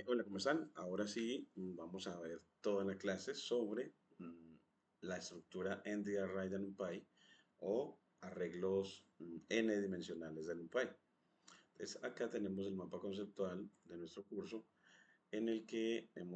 Hola, ¿cómo están? Ahora sí, vamos a ver toda la clase sobre la estructura NDRI de NumPy o arreglos n dimensionales de NumPy. Entonces, acá tenemos el mapa conceptual de nuestro curso en el que en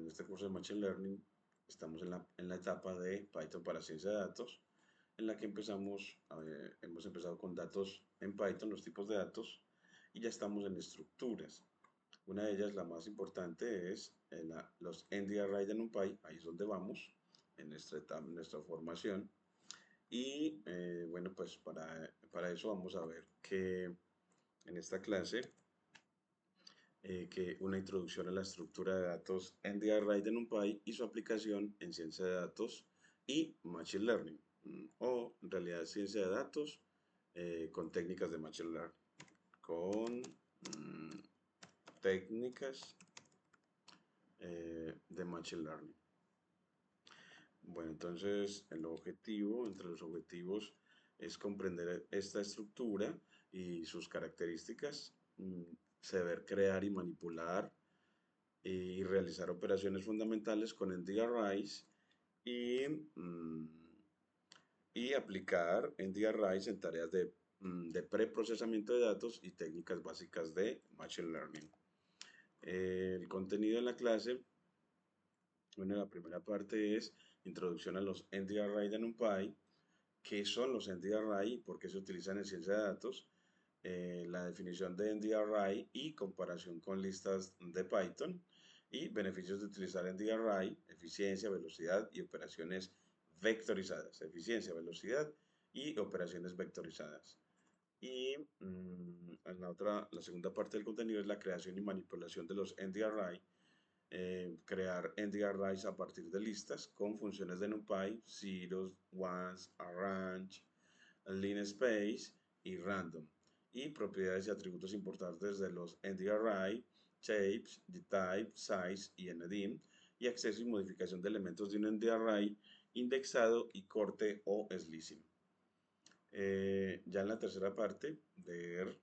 este curso de Machine Learning, estamos en la etapa de Python para ciencia de datos, en la que hemos empezado con datos en Python, los tipos de datos, y ya estamos en estructuras. Una de ellas, la más importante, es los NDRI de NumPy, ahí es donde vamos en nuestra formación. Y bueno, pues para eso vamos a ver que en esta clase, que una introducción a la estructura de datos NDRI de NumPy y su aplicación en ciencia de datos y Machine Learning, o en realidad ciencia de datos con técnicas de Machine Learning, con técnicas de Machine Learning. Bueno, entonces entre los objetivos es comprender esta estructura y sus características, saber crear y manipular y realizar operaciones fundamentales con NDRIs y, y aplicar NDRIs en tareas de preprocesamiento de datos y técnicas básicas de Machine Learning. El contenido de la clase. Bueno, la primera parte es introducción a los NDRI de NumPy, qué son los NDRI y por qué se utilizan en ciencia de datos, la definición de NDRI y comparación con listas de Python, y beneficios de utilizar NDRI, eficiencia, velocidad y operaciones vectorizadas. Eficiencia, velocidad y operaciones vectorizadas. Y la segunda parte del contenido es la creación y manipulación de los NDRI, crear NDRIs a partir de listas con funciones de NumPy, zeros, ones, arrange, linspace y random, y propiedades y atributos importantes de los NDRI, shapes, dtype, size y ndim, y acceso y modificación de elementos de un NDRI indexado y corte o slicing. Ya en la tercera parte, ver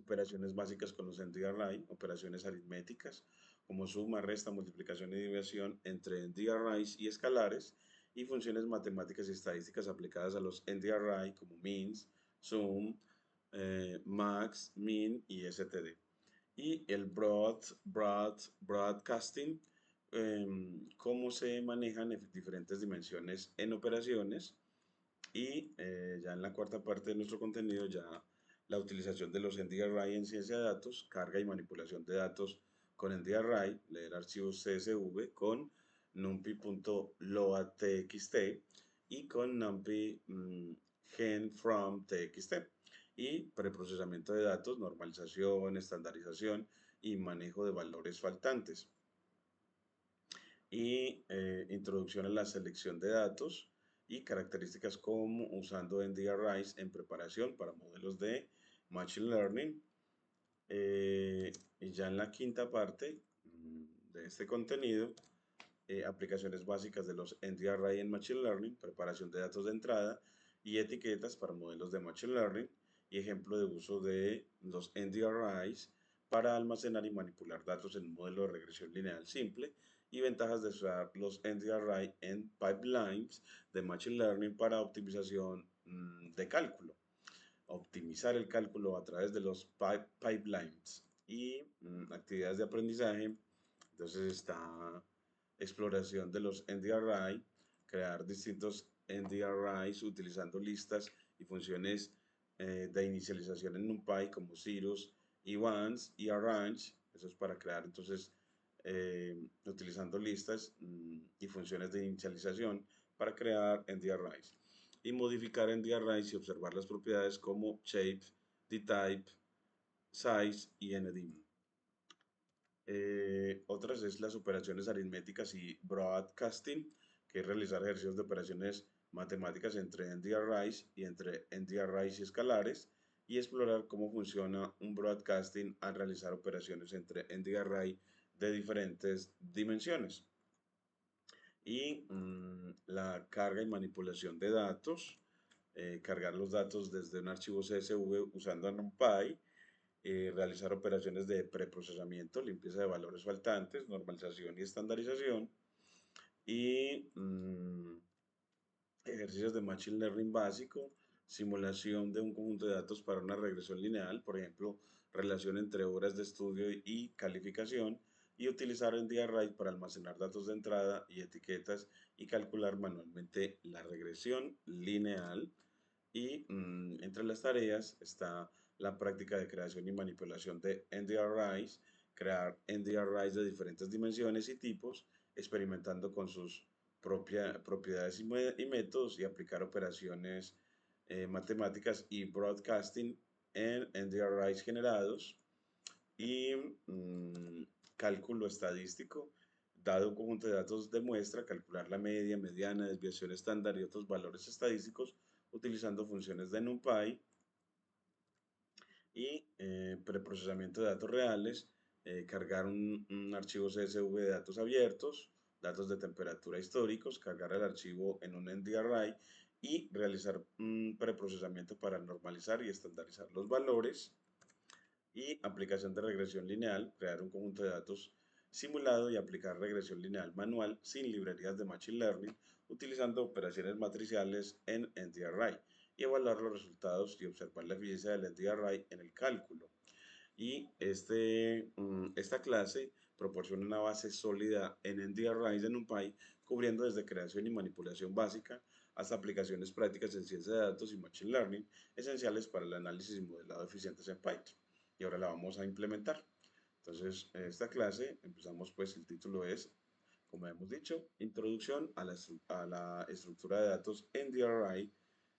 operaciones básicas con los NDRI, operaciones aritméticas como suma, resta, multiplicación y división entre NDRIs y escalares, y funciones matemáticas y estadísticas aplicadas a los NDRI como means, sum, max, min y std. Y el broadcasting, cómo se manejan diferentes dimensiones en operaciones. Y ya en la cuarta parte de nuestro contenido, ya la utilización de los NDRI en ciencia de datos, carga y manipulación de datos con NDRI, leer archivos CSV con numpy.loadtxt y con numpy gen from txt, y preprocesamiento de datos, normalización, estandarización y manejo de valores faltantes. Y introducción a la selección de datos y características como usando NDRIs en preparación para modelos de Machine Learning. Y ya en la quinta parte de este contenido, aplicaciones básicas de los NDRI en Machine Learning, preparación de datos de entrada y etiquetas para modelos de Machine Learning, y ejemplo de uso de los NDRIs para almacenar y manipular datos en un modelo de regresión lineal simple, y ventajas de usar los NDRI en pipelines de Machine Learning para optimización de cálculo, optimizar el cálculo a través de los pipelines, y actividades de aprendizaje. Entonces está exploración de los NDRI, crear distintos NDRIs utilizando listas y funciones de inicialización en NumPy como zeros y ones y arrange. Eso es para crear entonces utilizando listas y funciones de inicialización para crear NDRIs, y modificar NDRIs y observar las propiedades como shape, dtype, size y ndim. Otras es las operaciones aritméticas y broadcasting, que es realizar ejercicios de operaciones matemáticas entre NDRIs y entre NDRIs y escalares, y explorar cómo funciona un broadcasting al realizar operaciones entre NDRI de diferentes dimensiones. Y la carga y manipulación de datos, cargar los datos desde un archivo CSV usando NumPy, realizar operaciones de preprocesamiento, limpieza de valores faltantes, normalización y estandarización, y ejercicios de Machine Learning básico, simulación de un conjunto de datos para una regresión lineal, por ejemplo, relación entre horas de estudio y calificación, y utilizar NDRI para almacenar datos de entrada y etiquetas y calcular manualmente la regresión lineal. Y entre las tareas está la práctica de creación y manipulación de NDRIs, crear NDRIs de diferentes dimensiones y tipos, experimentando con sus propiedades y métodos y aplicar operaciones matemáticas y broadcasting en NDRIs generados y cálculo estadístico. Dado un conjunto de datos de muestra, calcular la media, mediana, desviación estándar y otros valores estadísticos utilizando funciones de NumPy y preprocesamiento de datos reales, cargar un archivo CSV de datos abiertos, datos de temperatura históricos, cargar el archivo en un NDRI y realizar un preprocesamiento para normalizar y estandarizar los valores y aplicación de regresión lineal, crear un conjunto de datos simulado y aplicar regresión lineal manual sin librerías de Machine Learning, utilizando operaciones matriciales en NDRI y evaluar los resultados y observar la eficiencia del NDRI en el cálculo. Y esta clase proporciona una base sólida en NDRI de NumPy, cubriendo desde creación y manipulación básica hasta aplicaciones prácticas en ciencia de datos y Machine Learning, esenciales para el análisis y modelado eficientes en Python. Y ahora la vamos a implementar. Entonces, esta clase, empezamos pues, el título es, como hemos dicho, Introducción a la estructura de datos NDRI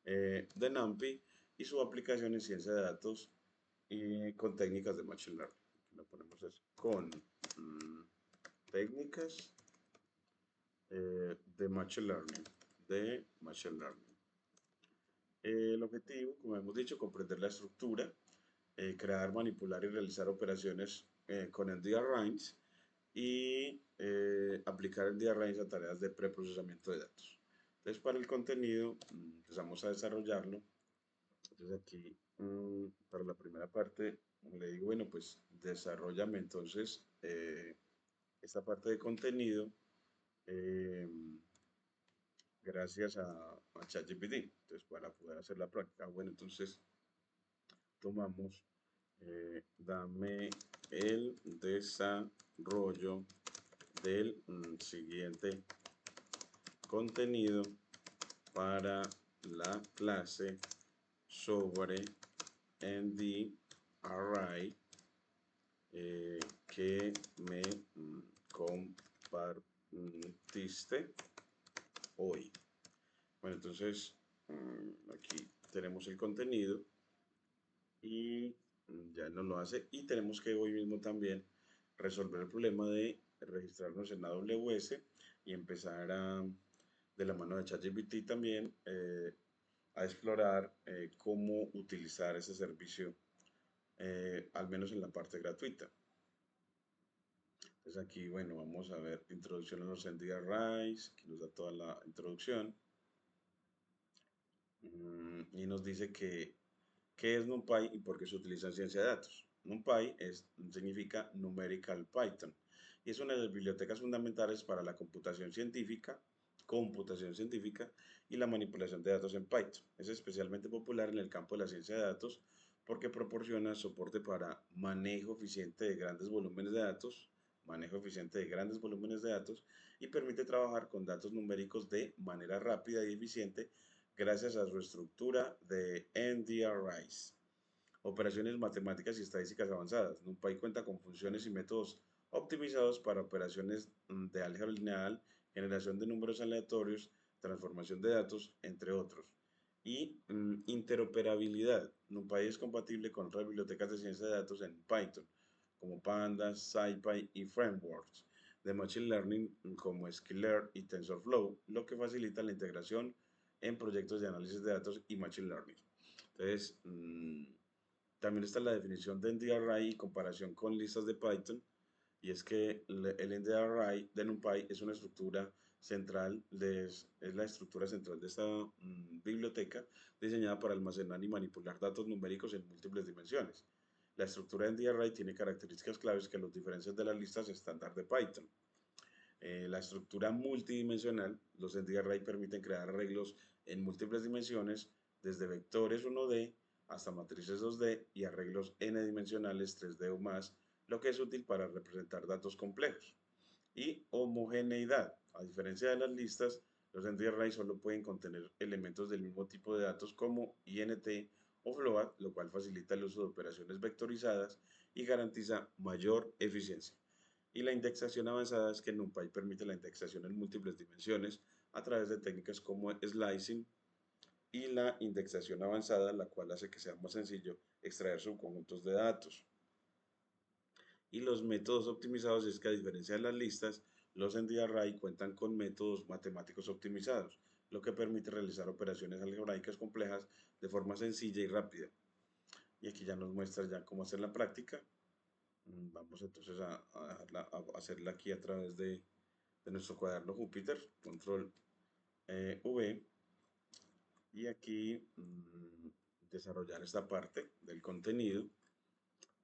de NumPy y su aplicación en ciencia de datos y con técnicas de Machine Learning. Lo ponemos es con técnicas de Machine Learning. El objetivo, como hemos dicho, comprender la estructura, crear, manipular y realizar operaciones con NDRIs y aplicar NDRIs a tareas de preprocesamiento de datos. Entonces, para el contenido, empezamos a desarrollarlo. Entonces, aquí, para la primera parte, le digo, bueno, pues desarrollame entonces esta parte de contenido eh, gracias a ChatGPT. Entonces, para poder hacer la práctica, bueno, entonces tomamos, dame el desarrollo del siguiente contenido para la clase sobre NDRI que me compartiste hoy. Bueno, entonces aquí tenemos el contenido y ya nos lo hace y tenemos que hoy mismo también resolver el problema de registrarnos en AWS y empezar de la mano de ChatGPT también a explorar cómo utilizar ese servicio, al menos en la parte gratuita. Entonces aquí, bueno, vamos a ver introducción a los NDRIs, que nos da toda la introducción. Y nos dice que ¿qué es NumPy y por qué se utiliza en ciencia de datos? NumPy significa Numerical Python y es una de las bibliotecas fundamentales para la computación científica y la manipulación de datos en Python. Es especialmente popular en el campo de la ciencia de datos porque proporciona soporte para manejo eficiente de grandes volúmenes de datos y permite trabajar con datos numéricos de manera rápida y eficiente gracias a su estructura de NDRIs. Operaciones matemáticas y estadísticas avanzadas. NumPy cuenta con funciones y métodos optimizados para operaciones de álgebra lineal, generación de números aleatorios, transformación de datos, entre otros. Y interoperabilidad. NumPy es compatible con otras bibliotecas de ciencia de datos en Python, como Pandas, SciPy y frameworks de Machine Learning como Sklearn y TensorFlow, lo que facilita la integración en proyectos de análisis de datos y Machine Learning. Entonces, también está la definición de NDRI y comparación con listas de Python, y es que el NDRI de NumPy es una estructura central, es la estructura central de esta biblioteca diseñada para almacenar y manipular datos numéricos en múltiples dimensiones. La estructura NDArray tiene características claves que los diferencian de las listas estándar de Python. La estructura multidimensional, los NDArray permiten crear arreglos en múltiples dimensiones, desde vectores 1D hasta matrices 2D y arreglos n-dimensionales 3D o más, lo que es útil para representar datos complejos. Y homogeneidad. A diferencia de las listas, los NDArray solo pueden contener elementos del mismo tipo de datos como int o float, lo cual facilita el uso de operaciones vectorizadas y garantiza mayor eficiencia. Y la indexación avanzada es que NumPy permite la indexación en múltiples dimensiones a través de técnicas como slicing y la indexación avanzada, la cual hace que sea más sencillo extraer subconjuntos de datos. Y los métodos optimizados es que a diferencia de las listas, los NDArray cuentan con métodos matemáticos optimizados, lo que permite realizar operaciones algebraicas complejas de forma sencilla y rápida. Y aquí ya nos muestra ya cómo hacer la práctica. Vamos entonces a hacerla aquí a través de nuestro cuaderno Júpiter, control V, y aquí desarrollar esta parte del contenido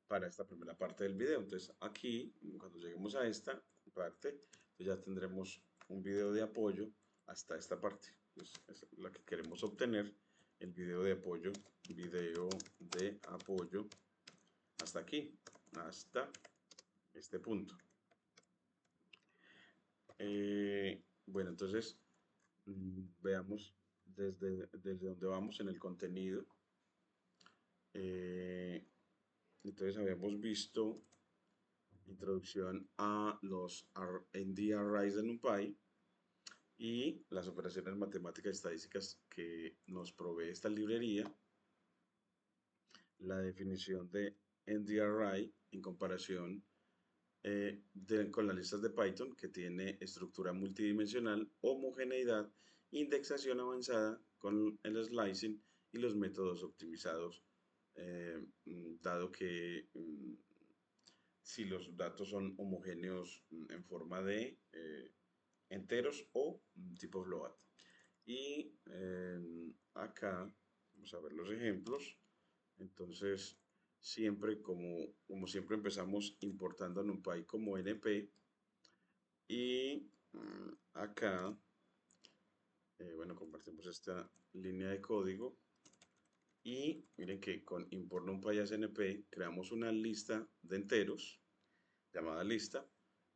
para esta primera parte del video. Entonces aquí, cuando lleguemos a esta parte, pues ya tendremos un video de apoyo hasta esta parte. Pues es la que queremos obtener, el video de apoyo hasta aquí, hasta este punto. Bueno, entonces veamos desde donde vamos en el contenido. Entonces habíamos visto introducción a los NDArrays de NumPy y las operaciones matemáticas estadísticas que nos provee esta librería, la definición de NDArray en comparación con las listas de Python, que tiene estructura multidimensional, homogeneidad, indexación avanzada con el slicing y los métodos optimizados, dado que si los datos son homogéneos en forma de enteros o tipo float. Y acá vamos a ver los ejemplos. Entonces, siempre como siempre empezamos importando NumPy como NP. Y acá, bueno, compartimos esta línea de código. Y miren que con import NumPy as NP creamos una lista de enteros llamada lista.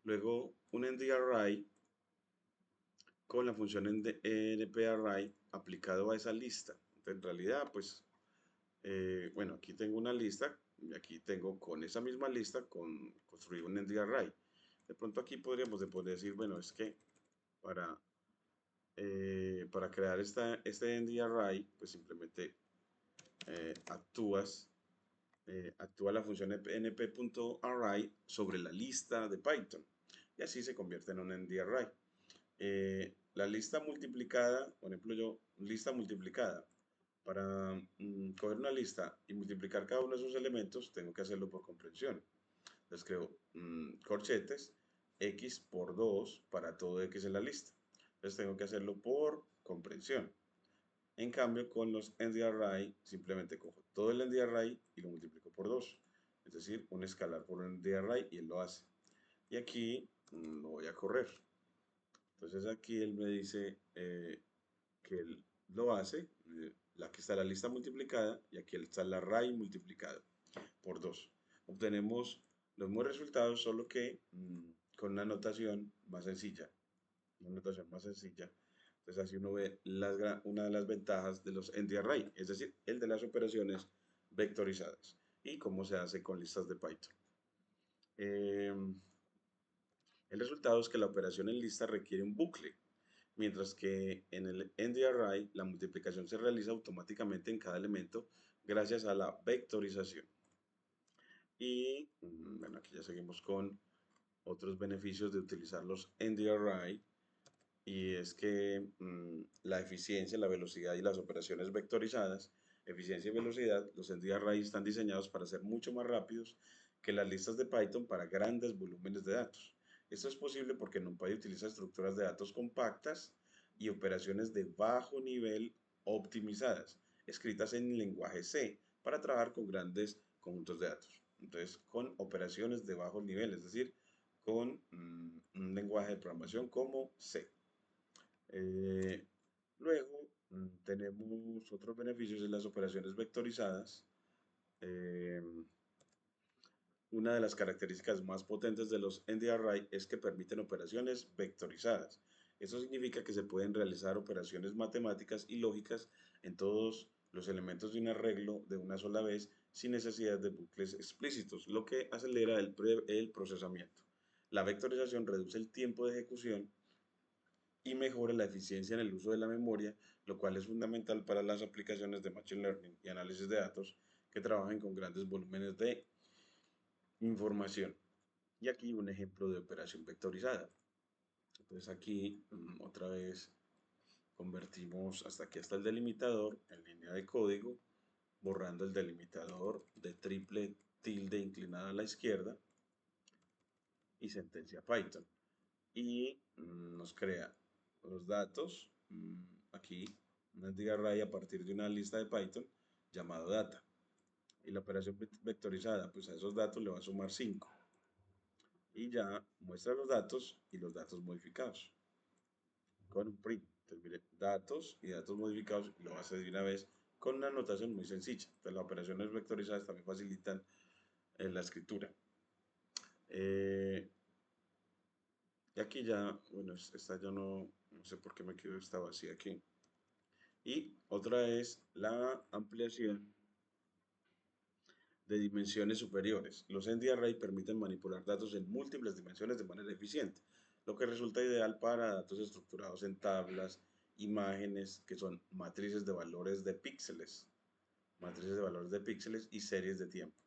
Luego un NDArray con la función nparray aplicado a esa lista. Entonces, en realidad, pues, bueno, aquí tengo una lista y aquí tengo con esa misma lista construir un NDArray. De pronto aquí podríamos decir, bueno, es que para crear este NDArray, pues simplemente actúa la función np.array sobre la lista de Python y así se convierte en un NDArray. La lista multiplicada, por ejemplo yo, lista multiplicada, para coger una lista y multiplicar cada uno de esos elementos, tengo que hacerlo por comprensión. Entonces creo corchetes, x por 2 para todo x en la lista. Entonces tengo que hacerlo por comprensión. En cambio, con los NDArray, simplemente cojo todo el NDArray y lo multiplico por 2. Es decir, un escalar por un NDArray y él lo hace. Y aquí lo voy a correr. Entonces aquí él me dice que él lo hace. Aquí está la lista multiplicada y aquí está el array multiplicado por 2. Obtenemos los mismos resultados, solo que con una notación más sencilla. Una notación más sencilla. Entonces así uno ve una de las ventajas de los NDArray, es decir, el de las operaciones vectorizadas y cómo se hace con listas de Python. El resultado es que la operación en lista requiere un bucle, mientras que en el NDArray la multiplicación se realiza automáticamente en cada elemento gracias a la vectorización. Y bueno, aquí ya seguimos con otros beneficios de utilizar los NDArray, y es que la eficiencia, la velocidad y las operaciones vectorizadas, eficiencia y velocidad, los NDArray están diseñados para ser mucho más rápidos que las listas de Python para grandes volúmenes de datos. Esto es posible porque NumPy utiliza estructuras de datos compactas y operaciones de bajo nivel optimizadas, escritas en lenguaje C para trabajar con grandes conjuntos de datos. entonces con operaciones de bajo nivel, es decir, con un lenguaje de programación como C. Luego tenemos otros beneficios de las operaciones vectorizadas. Eh, una de las características más potentes de los NDArray es que permiten operaciones vectorizadas. Eso significa que se pueden realizar operaciones matemáticas y lógicas en todos los elementos de un arreglo de una sola vez sin necesidad de bucles explícitos, lo que acelera el procesamiento. La vectorización reduce el tiempo de ejecución y mejora la eficiencia en el uso de la memoria, lo cual es fundamental para las aplicaciones de Machine Learning y análisis de datos que trabajan con grandes volúmenes de información. Y aquí un ejemplo de operación vectorizada. Entonces aquí otra vez convertimos hasta aquí, hasta el delimitador en línea de código, borrando el delimitador de triple tilde inclinada a la izquierda y sentencia Python. Y nos crea los datos, aquí un array a partir de una lista de Python llamado data. Y la operación vectorizada, pues a esos datos le va a sumar 5. Y ya muestra los datos y los datos modificados con un print. Entonces, mire, datos y datos modificados y lo va a hacer de una vez con una notación muy sencilla. Entonces, las operaciones vectorizadas también facilitan la escritura. Y aquí ya, bueno, esta yo no sé por qué me quedó esta vacía aquí. Y otra es la ampliación de dimensiones superiores. Los ND-Array permiten manipular datos en múltiples dimensiones de manera eficiente, lo que resulta ideal para datos estructurados en tablas, imágenes, que son matrices de valores de píxeles y series de tiempo.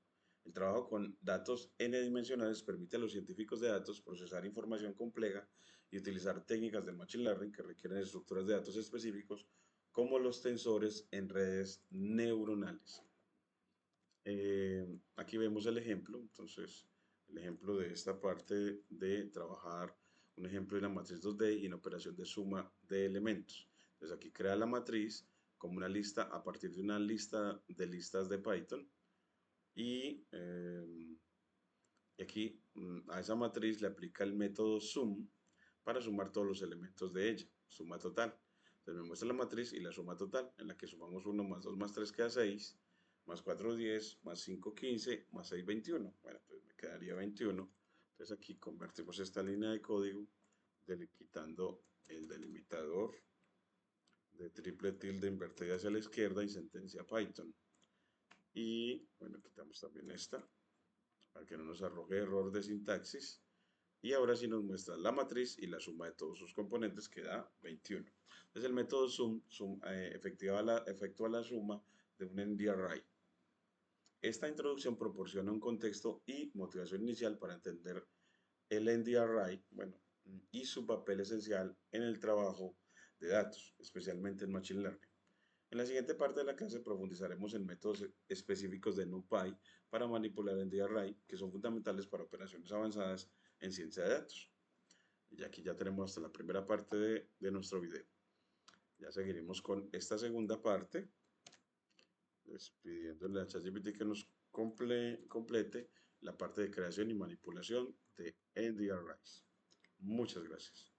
El trabajo con datos n-dimensionales permite a los científicos de datos procesar información compleja y utilizar técnicas de Machine Learning que requieren estructuras de datos específicos como los tensores en redes neuronales. Aquí vemos el ejemplo, entonces el ejemplo de esta parte de trabajar un ejemplo de la matriz 2D y en operación de suma de elementos. Entonces aquí crea la matriz como una lista a partir de una lista de listas de Python y aquí a esa matriz le aplica el método sum para sumar todos los elementos de ella, suma total. Entonces me muestra la matriz y la suma total, en la que sumamos 1 más 2 más 3 queda 6, más 4 10, más 5 15, más 6 21. Bueno, entonces me quedaría 21. Entonces aquí convertimos esta línea de código quitando el delimitador de triple tilde invertida hacia la izquierda y sentencia Python. Y bueno, quitamos también esta para que no nos arroje error de sintaxis. Y ahora sí nos muestra la matriz y la suma de todos sus componentes que da 21. Entonces el método sum efectúa la suma de un ND-Array. Esta introducción proporciona un contexto y motivación inicial para entender el ND-Array, bueno, y su papel esencial en el trabajo de datos, especialmente en Machine Learning. En la siguiente parte de la clase profundizaremos en métodos específicos de NumPy para manipular ND-Array, que son fundamentales para operaciones avanzadas en ciencia de datos. Y aquí ya tenemos hasta la primera parte de nuestro video. Ya seguiremos con esta segunda parte, pidiéndole a ChatGPT que nos complete la parte de creación y manipulación de ND-Arrays. Muchas gracias.